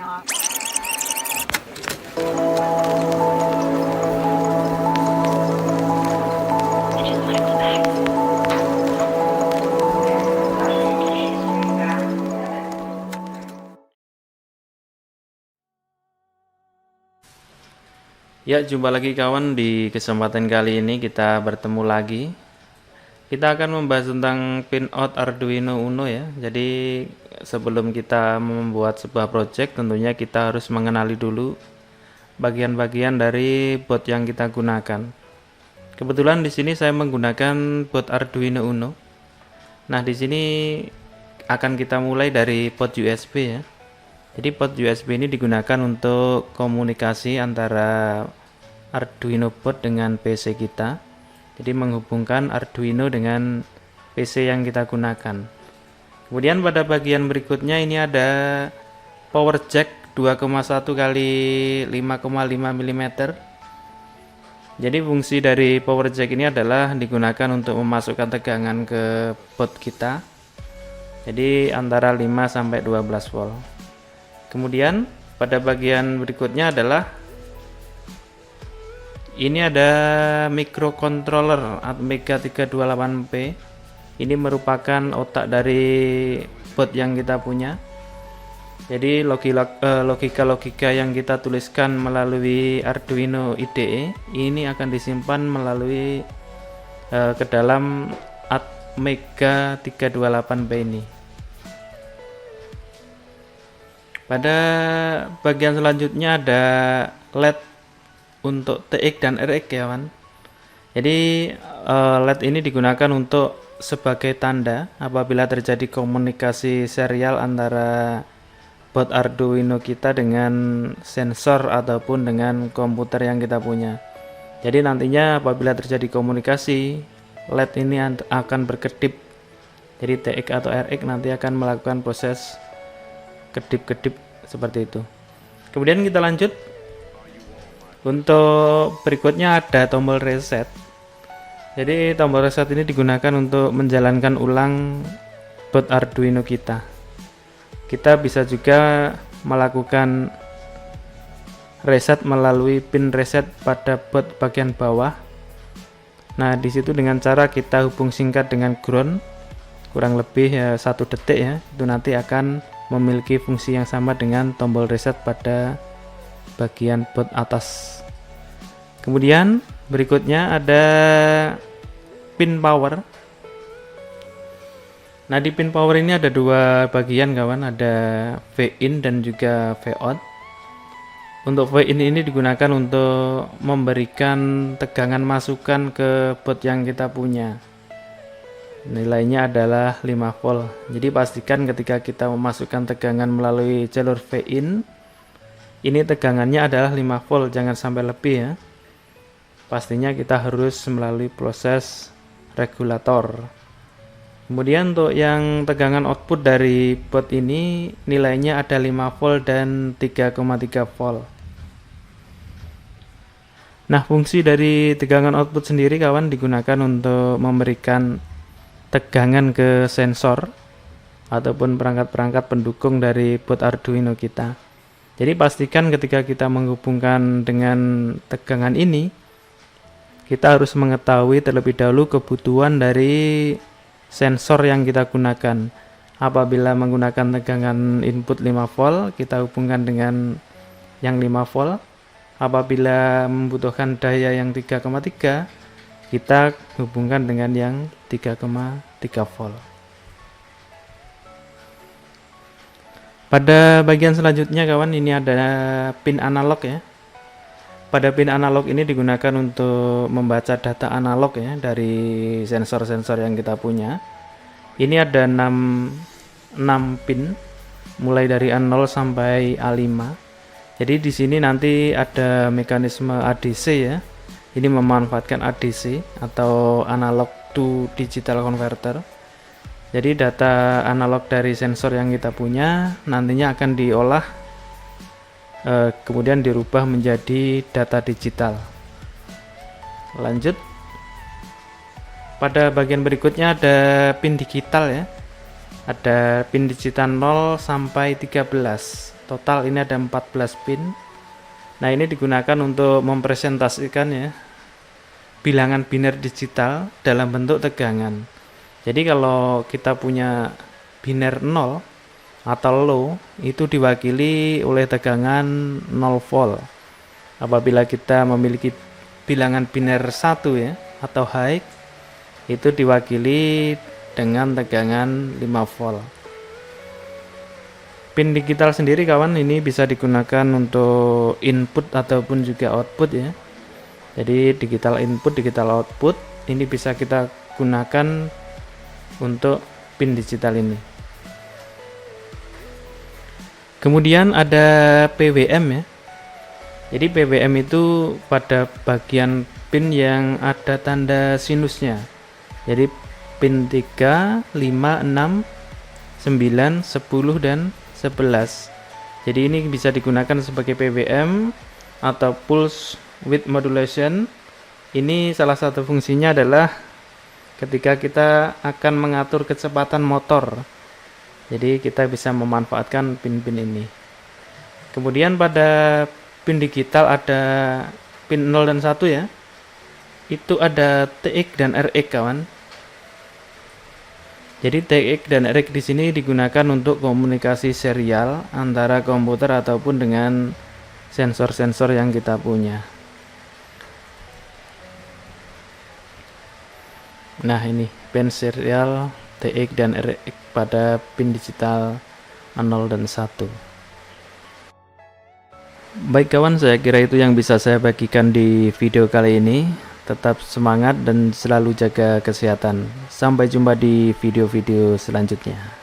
Ya, jumpa lagi kawan. Di kesempatan kali ini kita bertemu lagi. Kita akan membahas tentang pinout Arduino Uno ya. Jadi sebelum kita membuat sebuah project, tentunya kita harus mengenali dulu bagian-bagian dari board yang kita gunakan. Kebetulan di sini saya menggunakan board Arduino Uno. Nah, di sini akan kita mulai dari port USB ya. Jadi port USB ini digunakan untuk komunikasi antara Arduino board dengan PC kita. Jadi menghubungkan Arduino dengan PC yang kita gunakan. Kemudian pada bagian berikutnya ini ada power jack 2,1 kali 5,5 mm. Jadi fungsi dari power jack ini adalah digunakan untuk memasukkan tegangan ke board kita. Jadi antara 5 sampai 12 volt. Kemudian pada bagian berikutnya adalah ini ada microcontroller Atmega 328P. Ini merupakan otak dari board yang kita punya. Jadi logika-logika yang kita tuliskan melalui Arduino IDE ini akan disimpan melalui ke dalam Atmega 328P ini. Pada bagian selanjutnya ada LED untuk TX dan RX ya kawan. Jadi LED ini digunakan untuk sebagai tanda apabila terjadi komunikasi serial antara board Arduino kita dengan sensor ataupun dengan komputer yang kita punya. Jadi nantinya apabila terjadi komunikasi, LED ini akan berkedip. Jadi TX atau RX nanti akan melakukan proses kedip-kedip seperti itu. Kemudian kita lanjut. Untuk berikutnya ada tombol reset. Jadi tombol reset ini digunakan untuk menjalankan ulang board Arduino kita. Kita bisa juga melakukan reset melalui pin reset pada board bagian bawah. Nah, disitu dengan cara kita hubung singkat dengan ground kurang lebih 1 detik ya. Itu nanti akan memiliki fungsi yang sama dengan tombol reset pada bagian board atas. Kemudian berikutnya ada pin power. Nah, di pin power ini ada dua bagian kawan, ada V-in dan juga V-out. Untuk V-in ini digunakan untuk memberikan tegangan masukan ke board yang kita punya. Nilainya adalah 5 volt. Jadi pastikan ketika kita memasukkan tegangan melalui jalur V-in, ini tegangannya adalah 5 volt, jangan sampai lebih ya. Pastinya kita harus melalui proses regulator. Kemudian untuk yang tegangan output dari board ini nilainya ada 5 volt dan 3,3 volt. Nah, fungsi dari tegangan output sendiri kawan digunakan untuk memberikan tegangan ke sensor ataupun perangkat-perangkat pendukung dari board Arduino kita. Jadi pastikan ketika kita menghubungkan dengan tegangan ini, kita harus mengetahui terlebih dahulu kebutuhan dari sensor yang kita gunakan. Apabila menggunakan tegangan input 5 volt, kita hubungkan dengan yang 5 volt. Apabila membutuhkan daya yang 3,3, kita hubungkan dengan yang 3,3 volt. Pada bagian selanjutnya kawan, ini ada pin analog ya. Pada pin analog ini digunakan untuk membaca data analog ya dari sensor-sensor yang kita punya. Ini ada 6 pin mulai dari A0 sampai A5. Jadi di sini nanti ada mekanisme ADC ya. Ini memanfaatkan ADC atau analog to digital converter. Jadi data analog dari sensor yang kita punya nantinya akan diolah kemudian dirubah menjadi data digital. Lanjut. Pada bagian berikutnya ada pin digital ya. Ada pin digital 0 sampai 13. Total ini ada 14 pin. Nah, ini digunakan untuk mempresentasikan ya bilangan biner digital dalam bentuk tegangan. Jadi kalau kita punya biner 0 atau low, itu diwakili oleh tegangan 0 volt. Apabila kita memiliki bilangan biner 1 ya atau high, itu diwakili dengan tegangan 5 volt. Pin digital sendiri kawan ini bisa digunakan untuk input ataupun juga output ya. Jadi digital input, digital output ini bisa kita gunakan untuk pin digital ini. Kemudian ada PWM ya. Jadi PWM itu pada bagian pin yang ada tanda sinusnya. Jadi pin 3, 5, 6, 9, 10 dan 11. Jadi ini bisa digunakan sebagai PWM atau pulse width modulation. Ini salah satu fungsinya adalah ketika kita akan mengatur kecepatan motor. Jadi kita bisa memanfaatkan pin-pin ini. Kemudian pada pin digital ada pin 0 dan 1 ya. Itu ada TX dan RX kawan. Jadi TX dan RX di sini digunakan untuk komunikasi serial antara komputer ataupun dengan sensor-sensor yang kita punya. Nah, ini pin serial TX dan RX pada pin digital 0 dan 1. Baik kawan, saya kira itu yang bisa saya bagikan di video kali ini. Tetap semangat dan selalu jaga kesehatan. Sampai jumpa di video-video selanjutnya.